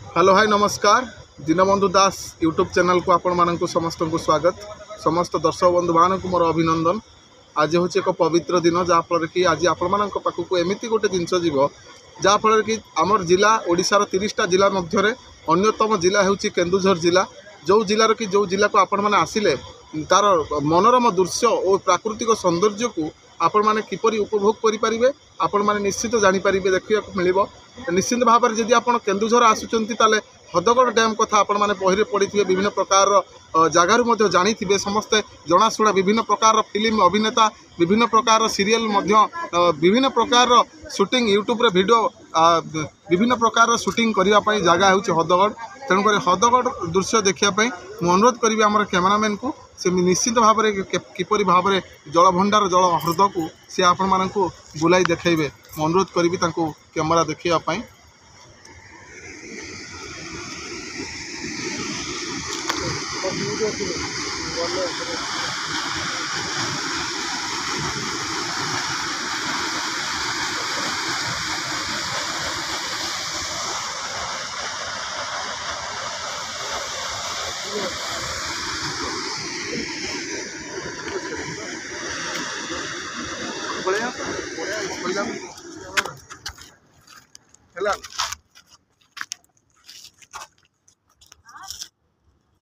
Hello hi नमस्कार। दीनबंधु दास YouTube channel को आपण मानक समस्त को स्वागत। समस्त दर्शक बंधु मानक मोर अभिनंदन। आज हूँ एक पवित्र दिन जहाँफल कि आज आपण मान पाखक एमती गोटे जिनस जीव जहाँफल कि आमर जिला ओडिशार 30टा जिला मध्य अन्यतम जिला हूँ केन्दुझर जिला। जो जिलार कि जो जिला को आपण मैंने आसिले तार मनोरम दृश्य और प्राकृतिक सौंदर्य को आपण मैंने किपरि उपभोग करें आपण मैंने निश्चित जानीपर देखा मिल। निश्चित भाव में जदि आप केन्दुझर आसुँच ताले हदगड़ डैम कथा आपण मैंने बही पढ़ी विभिन्न प्रकार जगार जानी समस्ते जनाशुना विभिन्न प्रकार फिल्म अभिनेता विभिन्न प्रकार सीरियल विभिन्न प्रकार शूटिंग यूट्यूब रे वीडियो विभिन्न प्रकार शूटिंग करने जगह हूँ हदगड़। तेणुक हदगड़ दृश्य देखापी मुझे अनुरोध करी आम कैमेरामैन को से निश्चित भाव में किपरि भाव में जलभंडार जल हृद को सी आपण मानक बुलाई देखेबे अनुरोध करी कैमेरा देखापी। बढ़िया